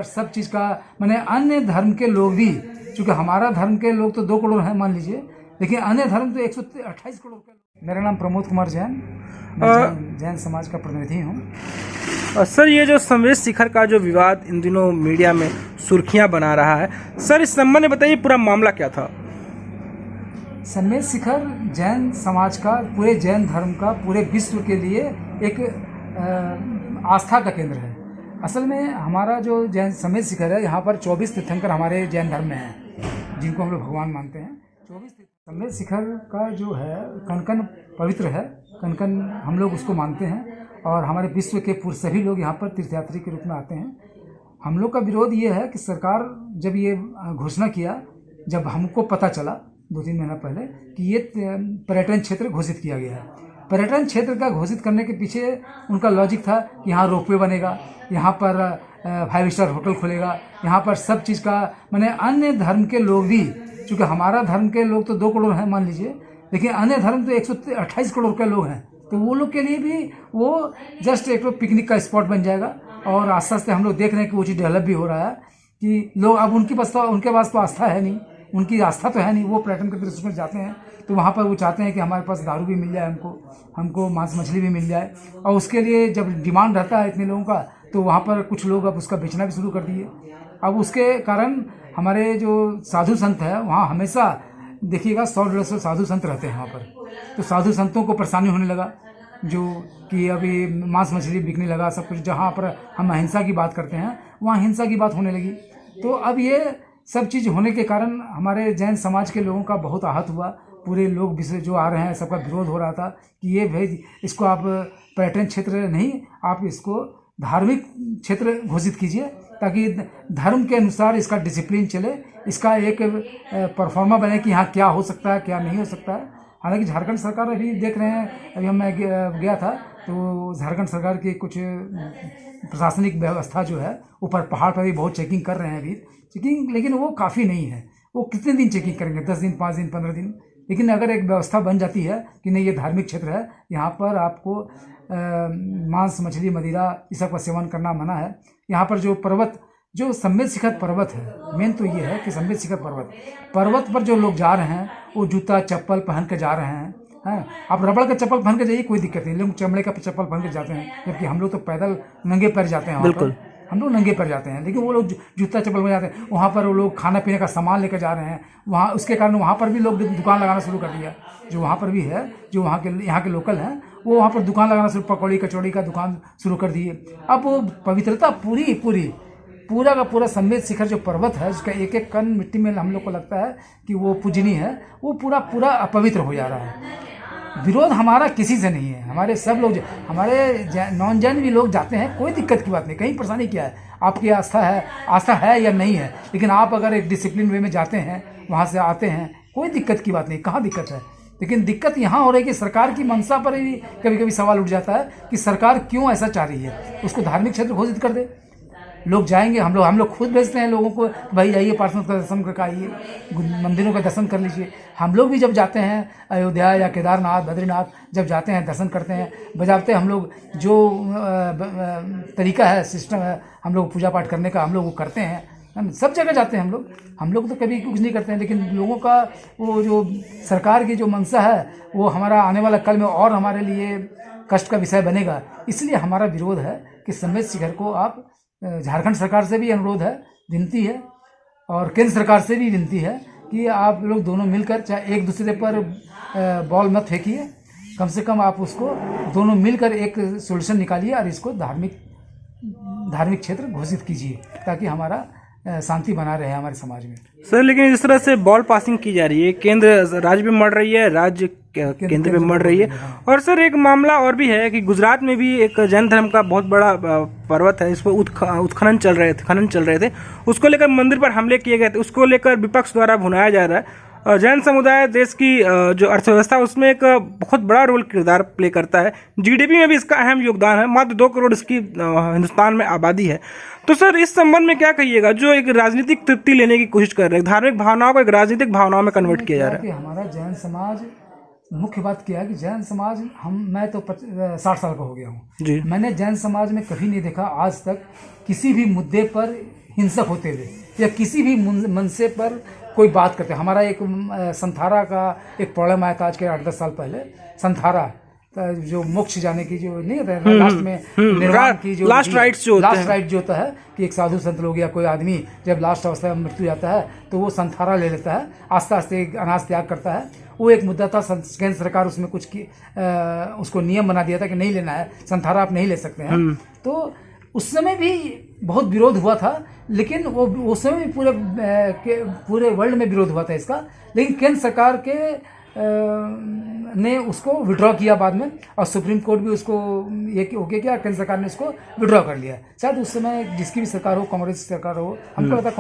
पर सब चीज़ का मैंने अन्य धर्म के लोग भी, चूँकि हमारा धर्म के लोग तो 2 करोड़ हैं मान लीजिए, लेकिन अन्य धर्म तो 128 करोड़ के। मेरा नाम प्रमोद कुमार जैन, मैं जैन समाज का प्रतिनिधि हूँ। सर, ये जो संवेद शिखर का जो विवाद इन दिनों मीडिया में सुर्खियां बना रहा है, सर इस संबंध में बताइए पूरा मामला क्या था? संवेद शिखर जैन समाज का, पूरे जैन धर्म का, पूरे विश्व के लिए एक आस्था का केंद्र है। असल में हमारा जो जैन संवेद शिखर है, यहाँ पर 24 तीर्थंकर हमारे जैन धर्म में हैं, जिनको हम लोग भगवान मानते हैं। 24 संवेद शिखर का जो है कनकन पवित्र है, कनकन हम लोग उसको मानते हैं, और हमारे विश्व के सभी लोग यहाँ पर तीर्थयात्री के रूप में आते हैं। हम लोग का विरोध ये है कि सरकार जब ये घोषणा किया, जब हमको पता चला 2-3 महीना पहले कि ये पर्यटन क्षेत्र घोषित किया गया है, पर्यटन क्षेत्र का घोषित करने के पीछे उनका लॉजिक था कि यहाँ रोपवे बनेगा, यहाँ पर 5 स्टार होटल खुलेगा, यहाँ पर सब चीज़ का मैंने अन्य धर्म के लोग भी, चूँकि हमारा धर्म के लोग तो 2 करोड़ हैं मान लीजिए, लेकिन अन्य धर्म तो 128 करोड़ के लोग हैं, तो वो लोग के लिए भी वो जस्ट एक पिकनिक का स्पॉट बन जाएगा। और आस्ते आस्ते हम लोग देख रहे हैं कि वो चीज़ डेवलप भी हो रहा है कि लोग अब उनके पास तो आस्था है नहीं, उनकी आस्था तो है नहीं, वो पर्यटन के दृष्टि में जाते हैं तो वहाँ पर वो चाहते हैं कि हमारे पास दारू भी मिल जाए, हमको मांस मछली भी मिल जाए, और उसके लिए जब डिमांड रहता है इतने लोगों का, तो वहाँ पर कुछ लोग अब उसका बेचना भी शुरू कर दिए। अब उसके कारण हमारे जो साधु संत हैं वहाँ हमेशा देखिएगा 100-150 साधु संत रहते हैं वहाँ पर, तो साधु संतों को परेशानी होने लगा, जो कि अभी मांस मछली बिकने लगा, सब कुछ। जहाँ पर हम अहिंसा की बात करते हैं वहाँ हिंसा की बात होने लगी। तो अब ये सब चीज़ होने के कारण हमारे जैन समाज के लोगों का बहुत आहत हुआ। पूरे लोग जो आ रहे हैं सबका विरोध हो रहा था कि ये भाई इसको आप पर्यटन क्षेत्र नहीं, आप इसको धार्मिक क्षेत्र घोषित कीजिए, ताकि धर्म के अनुसार इसका डिसिप्लिन चले, इसका एक परफॉर्मा बने कि यहाँ क्या हो सकता है क्या नहीं हो सकता है। हालांकि झारखंड सरकार अभी देख रहे हैं, अभी मैं गया था तो झारखंड सरकार की कुछ प्रशासनिक व्यवस्था जो है ऊपर पहाड़ पर भी बहुत चेकिंग कर रहे हैं अभी चेकिंग, लेकिन वो काफ़ी नहीं है। वो कितने दिन चेकिंग करेंगे, 10 दिन 5 दिन 15 दिन। लेकिन अगर एक व्यवस्था बन जाती है कि नहीं ये धार्मिक क्षेत्र है, यहाँ पर आपको मांस मछली मदिरा इस सब का सेवन करना मना है। यहाँ पर जो पर्वत, जो संवेद शिखर पर्वत है, मेन तो ये है कि संवेद शिखर पर्वत पर जो लोग जा रहे हैं वो जूता चप्पल पहन के जा रहे हैं। आप रबड़ का चप्पल पहन के जाइए, कोई दिक्कत नहीं, लोग चमड़े का चप्पल पहन के जाते हैं, जबकि हम लोग तो पैदल नंगे पैर जाते हैं। बिल्कुल, हम लोग नंगे पैर जाते हैं, लेकिन वो लोग जूता चप्पल में जाते हैं। वहाँ पर वो लोग खाना पीने का सामान लेकर जा रहे हैं वहाँ, उसके कारण वहाँ पर भी लोग दुकान लगाना शुरू कर दिया। जो वहाँ पर भी है, जो यहाँ के लोकल हैं, वो वहाँ पर दुकान लगाना शुरू, पकौड़ी कचौड़ी का दुकान शुरू कर दिए। अब वो पवित्रता पूरा का पूरा संवेद शिखर जो पर्वत है, उसका एक एक कण मिट्टी में हम लोग को लगता है कि वो पूजनीय है, वो पूरा अपवित्र हो जा रहा है। विरोध हमारा किसी से नहीं है, हमारे सब लोग, हमारे नॉन जैन भी लोग जाते हैं, कोई दिक्कत की बात नहीं, कहीं परेशानी क्या है। आपकी आस्था है या नहीं है, लेकिन आप अगर एक डिसिप्लिन वे में जाते हैं, वहाँ से आते हैं, कोई दिक्कत की बात नहीं, कहाँ दिक्कत है। लेकिन दिक्कत यहाँ हो रही है कि सरकार की मंशा पर ही कभी कभी सवाल उठ जाता है कि सरकार क्यों ऐसा चाह रही है, उसको धार्मिक क्षेत्र घोषित कर दे। लोग जाएंगे, हम लोग खुद भेजते हैं लोगों को, भाई आइए पार्षद का दर्शन करके आइए, मंदिरों का दर्शन कर लीजिए। हम लोग भी जब जाते हैं अयोध्या या केदारनाथ बद्रीनाथ, जब जाते हैं दर्शन करते हैं, बजाते हम लोग जो तरीका है, सिस्टम है हम लोग पूजा पाठ करने का, हम लोग वो करते हैं। हम सब जगह जाते हैं हम लोग तो कभी कुछ नहीं करते हैं। लेकिन लोगों का वो जो सरकार की जो मंशा है, वो हमारा आने वाला कल में और हमारे लिए कष्ट का विषय बनेगा। इसलिए हमारा विरोध है कि संवेद शिखर को आप, झारखंड सरकार से भी अनुरोध है, विनती है, और केंद्र सरकार से भी विनती है कि आप लोग दोनों मिलकर, चाहे एक दूसरे पर बॉल मत फेंकिए, कम से कम आप उसको दोनों मिलकर एक सॉल्यूशन निकालिए और इसको धार्मिक क्षेत्र घोषित कीजिए, ताकि हमारा शांति बना रहे हमारे समाज में। सर, लेकिन इस तरह से बॉल पासिंग की जा रही है, केंद्र राज्य पे मर रही है, राज्य केंद्र पे मर रही है। और सर एक मामला और भी है कि गुजरात में भी एक जैन धर्म का बहुत बड़ा पर्वत है, इस पर उत्खनन चल रहे थे, उसको लेकर मंदिर पर हमले किए गए थे, उसको लेकर विपक्ष द्वारा भुनाया जा रहा है। और जैन समुदाय देश की जो अर्थव्यवस्था उसमें एक बहुत बड़ा रोल किरदार प्ले करता है, जीडीपी में भी इसका अहम योगदान है। मात्र 2 करोड़ इसकी हिंदुस्तान में आबादी है। तो सर इस संबंध में क्या कहिएगा, जो एक राजनीतिक तृप्ति लेने की कोशिश कर रहे हैं, धार्मिक भावनाओं को एक राजनीतिक भावनाओं में कन्वर्ट किया जा रहा है। हमारा जैन समाज, मुख्य बात क्या है कि जैन समाज, मैं तो 60 साल का हो गया हूँ जी, मैंने जैन समाज में कभी नहीं देखा आज तक किसी भी मुद्दे पर हिंसक होते हुए या किसी भी मनसे पर कोई बात करते। हमारा एक संथारा का एक प्रॉब्लम आया था आज के 8-10 साल पहले। संथारा जो मोक्ष जाने की जो नहीं होता है लास्ट में निर्वाण की जो लास्ट राइट्स जो लास्ट राइट जो होता है कि एक साधु संत लोग या कोई आदमी जब लास्ट अवस्था में मृत्यु जाता है तो वो संथारा ले लेता है, आस्ते आस्ते अनाज त्याग करता है। वो एक मुद्दा था, केंद्र सरकार उसमें कुछ उसको नियम बना दिया था कि नहीं लेना है, संथारा आप नहीं ले सकते हैं। तो उस समय भी बहुत विरोध हुआ था, लेकिन वो उस समय भी पूरे वर्ल्ड में विरोध हुआ था इसका, लेकिन केंद्र सरकार के ने उसको विड्रॉ किया बाद में, और सुप्रीम कोर्ट भी उसको ये ओके किया, केंद्र सरकार ने उसको विड्रॉ कर लिया। शायद उस समय जिसकी भी सरकार हो, कांग्रेस सरकार हो, हमको लगता है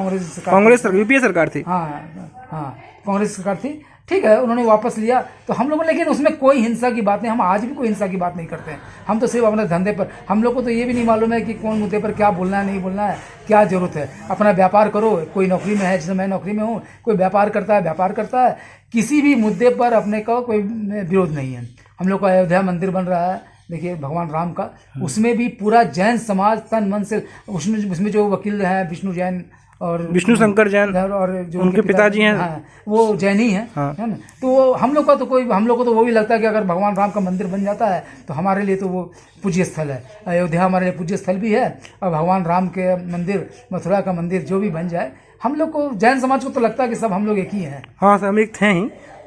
कांग्रेस यूपीए सरकार थी। हाँ कांग्रेस सरकार थी, ठीक है, उन्होंने वापस लिया। तो हम लोगों, लेकिन उसमें कोई हिंसा की बात नहीं, हम आज भी कोई हिंसा की बात नहीं करते हैं। हम तो सिर्फ अपने धंधे पर, हम लोग को तो ये भी नहीं मालूम है कि कौन मुद्दे पर क्या बोलना है, नहीं बोलना है, क्या जरूरत है। अपना व्यापार करो, कोई नौकरी में है, जैसे मैं नौकरी में हूँ, कोई व्यापार करता है, व्यापार करता है, किसी भी मुद्दे पर अपने का कोई विरोध नहीं है। हम लोग का अयोध्या मंदिर बन रहा है, देखिए भगवान राम का, उसमें भी पूरा जैन समाज तन मन से, उसमें जो वकील हैं विष्णु जैन और विष्णु शंकर जैन और जो उनके पिताजी हैं, हाँ, वो जैन ही हैं, है ना। तो हम लोग को तो वो भी लगता है कि अगर भगवान राम का मंदिर बन जाता है तो हमारे लिए तो वो पूज्य स्थल है। अयोध्या हमारे लिए पूज्य स्थल भी है, और भगवान राम के मंदिर, मथुरा का मंदिर जो भी बन जाए, हम लोग को, जैन समाज को तो लगता है कि सब हम लोग एक ही हैं। हाँ सब एक थे ही,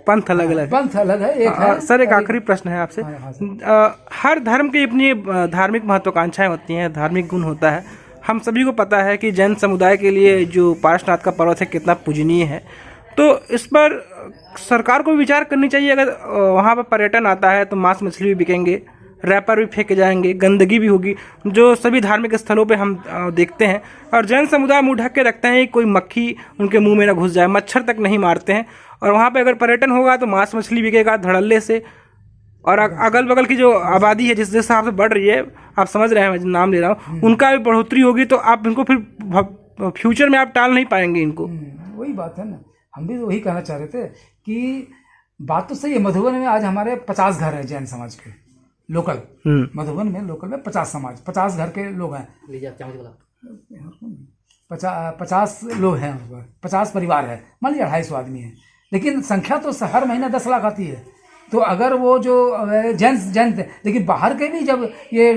पंथ अलग अलग, पंथ अलग है, एक है। सर एक आखिरी प्रश्न है आपसे। हर धर्म की अपनी धार्मिक महत्वाकांक्षाएं होती हैं, धार्मिक गुण होता है। हम सभी को पता है कि जैन समुदाय के लिए जो पार्श्वनाथ का पर्वत है कितना पूजनीय है, तो इस पर सरकार को विचार करनी चाहिए। अगर वहाँ पर पर्यटन आता है तो मांस मछली भी बिकेंगे, रैपर भी फेंके जाएंगे, गंदगी भी होगी, जो सभी धार्मिक स्थलों पे हम देखते हैं। और जैन समुदाय मुँह ढक के रखते हैं, कोई मक्खी उनके मुंह में ना घुस जाए, मच्छर तक नहीं मारते हैं। और वहाँ पे अगर पर्यटन होगा तो मांस मछली बिकेगा धड़ल्ले से। और अगल बगल की जो आबादी है जिस हिसाब से बढ़ रही है, आप समझ रहे हैं मैं नाम ले रहा हूँ, उनका भी बढ़ोतरी होगी, तो आप इनको फिर फ्यूचर में आप टाल नहीं पाएंगे इनको। वही बात है ना, हम भी वही कहना चाह रहे थे कि बात तो सही है। मधुबन में आज हमारे 50 घर हैं जैन समाज के, लोकल। मधुबन में लोकल में 50 घर के लोग हैं, 50 लोग हैं, 50 परिवार है, मान लीजिए 250 आदमी है, लेकिन संख्या तो हर महीना 10 लाख आती है। तो अगर वो जो जैन थे, लेकिन बाहर के भी जब ये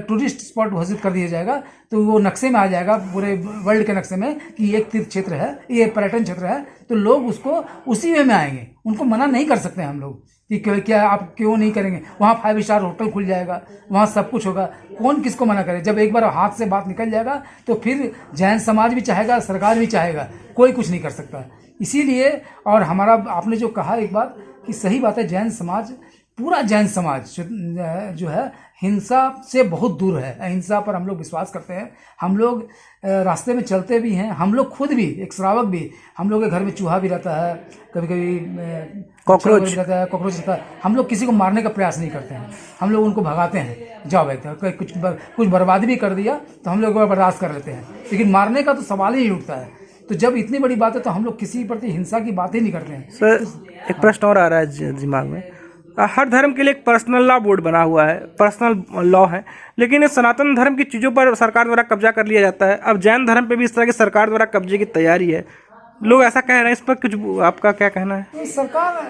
टूरिस्ट स्पॉट घोषित कर दिया जाएगा तो वो नक्शे में आ जाएगा, पूरे वर्ल्ड के नक्शे में, कि एक तीर्थ क्षेत्र है, ये पर्यटन क्षेत्र है, तो लोग उसको उसी वे में आएंगे। उनको मना नहीं कर सकते हम लोग कि क्या आप क्यों नहीं करेंगे। वहाँ 5 स्टार होटल खुल जाएगा, वहाँ सब कुछ होगा, कौन किसको मना करे। जब एक बार हाथ से बात निकल जाएगा तो फिर जैन समाज भी चाहेगा, सरकार भी चाहेगा, कोई कुछ नहीं कर सकता। इसीलिए, और हमारा आपने जो कहा एक बात कि सही बात है, जैन समाज, पूरा जैन समाज जो है हिंसा से बहुत दूर है। अहिंसा पर हम लोग विश्वास करते हैं। हम लोग रास्ते में चलते भी हैं, हम लोग खुद भी एक श्रावक भी, हम लोग के घर में चूहा भी रहता है, कभी कभी कॉकरोच रहता है, हम लोग किसी को मारने का प्रयास नहीं करते हैं, हम लोग उनको भगाते हैं। जाओ भाई, कुछ बर्बादी भी कर दिया तो हम लोग बर्दाश्त कर लेते हैं, लेकिन मारने का तो सवाल ही नहीं उठता है। तो जब इतनी बड़ी बात है तो हम लोग किसी प्रति हिंसा की बात ही नहीं करते हैं। सर एक प्रश्न और आ रहा है दिमाग में। हर धर्म के लिए एक पर्सनल लॉ बोर्ड बना हुआ है, पर्सनल लॉ है, लेकिन इस सनातन धर्म की चीज़ों पर सरकार द्वारा कब्जा कर लिया जाता है। अब जैन धर्म पे भी इस तरह की सरकार द्वारा कब्जे की तैयारी है, लोग ऐसा कह रहे हैं, इस पर कुछ आपका क्या कहना है? तो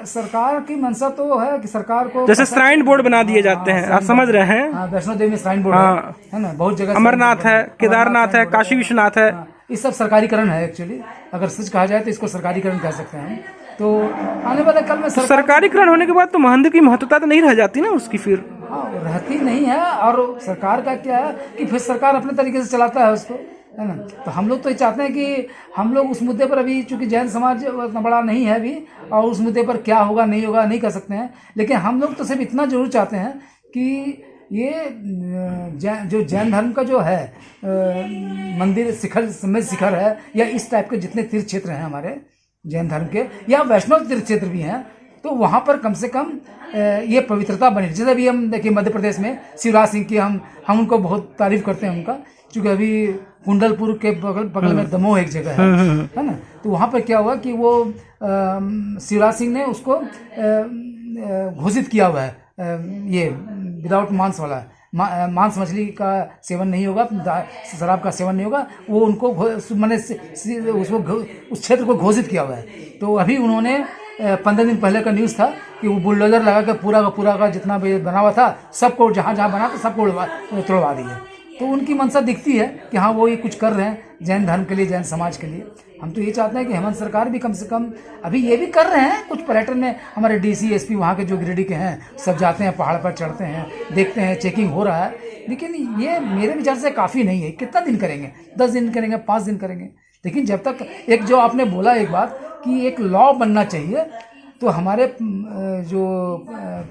सरकार की मंशा तो है कि सरकार को, जैसे श्राइन बोर्ड बना दिए जाते हैं, आप समझ रहे हैं। वैष्णो देवी में श्राइन बोर्ड है ना, बहुत जगह, अमरनाथ है, केदारनाथ है, काशी विश्वनाथ है, ये सब सरकारीकरण है। एक्चुअली अगर सच कहा जाए तो इसको सरकारीकरण कह सकते हैं हम। तो आने वाले कल में सरकारीकरण होने के बाद तो मंदिर की महत्वता तो नहीं रह जाती ना उसकी, फिर रहती नहीं है। और सरकार का क्या है कि फिर सरकार अपने तरीके से चलाता है उसको, है ना। तो हम लोग तो ये चाहते हैं कि हम लोग उस मुद्दे पर, अभी चूंकि जैन समाज उतना बड़ा नहीं है अभी, और उस मुद्दे पर क्या होगा नहीं होगा नहीं कह सकते हैं, लेकिन हम लोग तो सिर्फ इतना जरूर चाहते हैं कि ये जो जैन धर्म का जो है मंदिर शिखर है, या इस टाइप के जितने तीर्थ क्षेत्र हैं हमारे जैन धर्म के, या वैष्णव तीर्थ क्षेत्र भी हैं, तो वहाँ पर कम से कम ये पवित्रता बने। जैसे अभी हम देखिए मध्य प्रदेश में शिवराज सिंह की हम उनको बहुत तारीफ करते हैं उनका, क्योंकि अभी कुंडलपुर के बगल में दमोह एक जगह है ना। तो वहाँ पर क्या हुआ कि वो शिवराज सिंह ने उसको घोषित किया हुआ है, ये विदाउट मांस वाला, मांस मछली का सेवन नहीं होगा, शराब का सेवन नहीं होगा, वो उनको मैंने उसको उस क्षेत्र को घोषित किया हुआ है। तो अभी उन्होंने 15 दिन पहले का न्यूज़ था कि वो बुलडोजर लगा कर पूरा का जितना भी बना हुआ था सबको, जहाँ बना था सबको तोड़वा दिया। तो उनकी मंशा दिखती है कि हाँ वो ये कुछ कर रहे हैं जैन धर्म के लिए, जैन समाज के लिए। हम तो ये चाहते हैं कि हेमंत सरकार भी कम से कम अभी ये भी कर रहे हैं कुछ पर्यटन में, हमारे DC SP वहाँ के जो गिरिडीह के हैं सब जाते हैं, पहाड़ पर चढ़ते हैं, देखते हैं, चेकिंग हो रहा है। लेकिन ये मेरे विचार से काफ़ी नहीं है। कितना दिन करेंगे? 10 दिन करेंगे, 5 दिन करेंगे। लेकिन जब तक एक जो आपने बोला एक बात कि एक लॉ बनना चाहिए, तो हमारे जो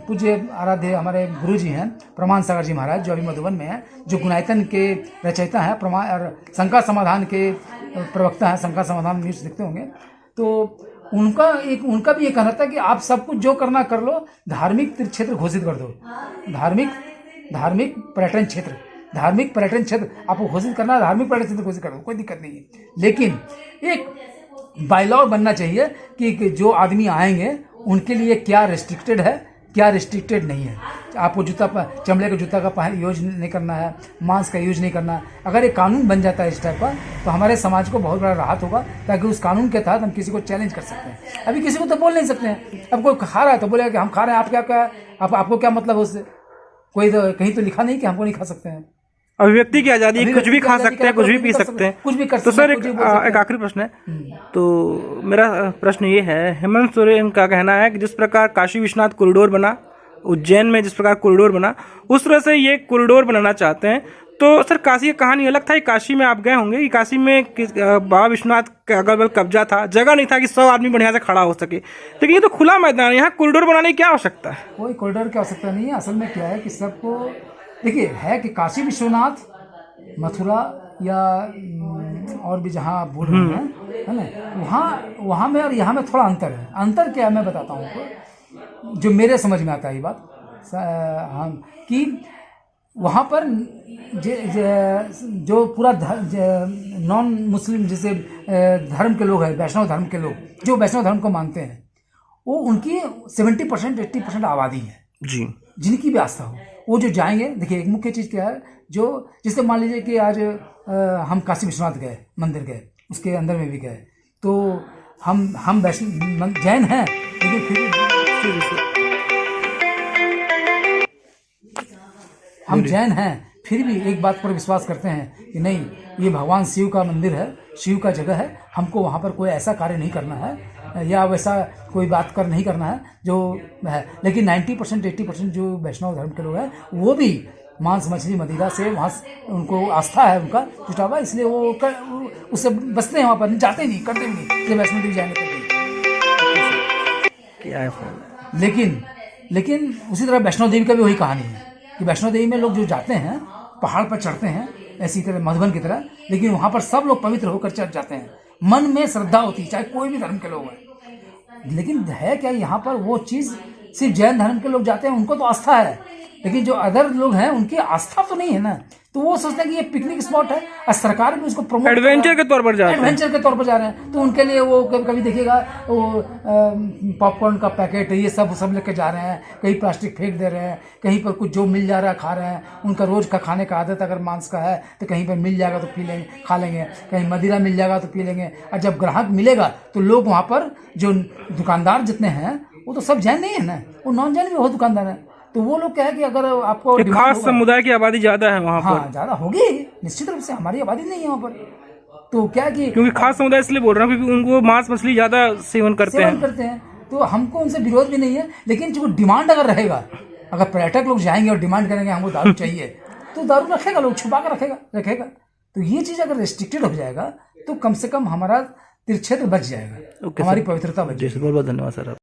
पूज्य आराध्य हमारे गुरु जी हैं प्रमाण सागर जी महाराज, जो अभी मधुबन में हैं, जो गुणायतन के रचयिता हैं, प्रमाण और शंका समाधान के प्रवक्ता हैं, शंका समाधान न्यूज़ देखते होंगे, तो उनका भी ये कहना था कि आप सब कुछ जो करना कर लो, धार्मिक क्षेत्र घोषित कर दो, धार्मिक पर्यटन क्षेत्र आपको घोषित करना है, धार्मिक पर्यटन क्षेत्र घोषित कर दो, कोई दिक्कत नहीं है। लेकिन एक बायलॉ बनना चाहिए कि जो आदमी आएंगे उनके लिए क्या रिस्ट्रिक्टेड है, क्या रिस्ट्रिक्टेड नहीं है। आपको चमड़े के जूता का यूज नहीं करना है, मांस का यूज नहीं करना है। अगर एक कानून बन जाता है इस टाइप का, तो हमारे समाज को बहुत बड़ा राहत होगा, ताकि उस कानून के तहत हम किसी को चैलेंज कर सकते हैं। अभी किसी को तो बोल नहीं सकते हैं। अब कोई खा रहा है तो बोलेगा कि हम खा रहे हैं, आपको क्या मतलब उससे? कोई तो कहीं तो लिखा नहीं कि हमको नहीं खा सकते हैं। अभिव्यक्ति की आज़ादी, कुछ भी खा सकते हैं, कुछ भी पी सकते हैं, कुछ भी कर सकते हैं। तो सर एक आखिरी प्रश्न है। तो मेरा प्रश्न ये है, हेमंत सोरेन का कहना है कि जिस प्रकार काशी विश्वनाथ कॉरिडोर बना, उज्जैन में जिस प्रकार कॉरिडोर बना, उस तरह से ये कॉरिडोर बनाना चाहते हैं। तो सर काशी की कहानी अलग था। काशी में आप गए होंगे कि काशी में बाबा विश्वनाथ का अगल बगल कब्जा था, जगह नहीं था कि 100 आदमी बढ़िया से खड़ा हो सके। लेकिन ये तो खुला मैदान है, यहाँ कॉरिडोर बनाने की क्या आवश्यकता है? कोई कॉरिडोर की आवश्यकता नहीं है। असल में क्या है कि सबको देखिए है कि काशी विश्वनाथ, मथुरा या और भी जहाँ आप बोल रहे हैं, है ना, वहाँ में और यहाँ में थोड़ा अंतर है। अंतर क्या है मैं बताता हूँ आपको, जो मेरे समझ में आता है ये बात कि वहाँ पर जो पूरा नॉन मुस्लिम जैसे धर्म के लोग हैं, वैष्णव धर्म के लोग, जो वैष्णव धर्म को मानते हैं, वो उनकी 70% 80% आबादी है जी, जिनकी भी आस्था हो, वो जो जाएंगे। देखिए एक मुख्य चीज़ क्या है, जो जिससे मान लीजिए कि आज हम काशी विश्वनाथ गए, मंदिर गए, उसके अंदर में भी गए, तो हम वैष्णव जैन हैं, लेकिन फिर हम जैन हैं, फिर भी एक बात पर विश्वास करते हैं कि नहीं, ये भगवान शिव का मंदिर है, शिव का जगह है, हमको वहाँ पर कोई ऐसा कार्य नहीं करना है या वैसा कोई बात नहीं करना है जो है। लेकिन 90% 80% जो वैष्णव धर्म के लोग हैं, वो भी मांस मछली मदिरा से वहाँ उनको आस्था है, उनका जुटा हुआ, इसलिए वो उससे बचते हैं, वहाँ पर जाते नहीं, करते भी नहीं, ये वैष्णो देवी जाने के। लेकिन उसी तरह वैष्णो देवी का भी वही कहानी है कि वैष्णो देवी में लोग जो जाते हैं, पहाड़ पर चढ़ते हैं, ऐसी तरह मधुबन की तरह, लेकिन वहाँ पर सब लोग पवित्र होकर चढ़ जाते हैं। मन में श्रद्धा होती है, चाहे कोई भी धर्म के लोग हैं। लेकिन है क्या, यहाँ पर वो चीज़ सिर्फ जैन धर्म के लोग जाते हैं, उनको तो आस्था है, लेकिन जो अदर लोग हैं उनकी आस्था तो नहीं है ना। तो वो सोचते हैं कि ये पिकनिक स्पॉट है, और सरकार भी उसको प्रमोट एडवेंचर के तौर पर जा रहे हैं, तो उनके लिए वो कभी देखिएगा वो पॉपकॉर्न का पैकेट ये सब लेके जा रहे हैं, कहीं प्लास्टिक फेंक दे रहे हैं, कहीं पर कुछ जो मिल जा रहा है खा रहे हैं। उनका रोज का खाने का आदत अगर मांस का है तो कहीं पर मिल जाएगा तो पी लेंगे, खा लेंगे, कहीं मदिरा मिल जाएगा तो पी लेंगे। और जब ग्राहक मिलेगा तो लोग वहाँ पर जो दुकानदार जितने हैं वो तो सब जैन नहीं है ना, वो नॉन जैन भी बहुत दुकानदार है। तो वो लोग क्या है कि अगर आपको खास समुदाय की आबादी ज्यादा है वहाँ पर, हाँ ज़्यादा होगी निश्चित रूप से, हमारी आबादी नहीं है वहाँ पर। तो क्या कि क्योंकि खास समुदाय इसलिए बोल रहा हूँ क्योंकि उनको मांस मछली ज़्यादा सेवन करते हैं, तो हमको उनसे विरोध भी नहीं है। लेकिन जो डिमांड अगर रहेगा, अगर पर्यटक लोग जाएंगे और डिमांड करेंगे हमको दारू चाहिए, तो दारू रखेगा, लोग छुपा कर रखेगा। तो ये चीज़ अगर रिस्ट्रिक्टेड हो जाएगा तो कम से कम हमारा तीर्थ क्षेत्र बच जाएगा, हमारी पवित्रता बच जाएगी। बहुत बहुत धन्यवाद सर।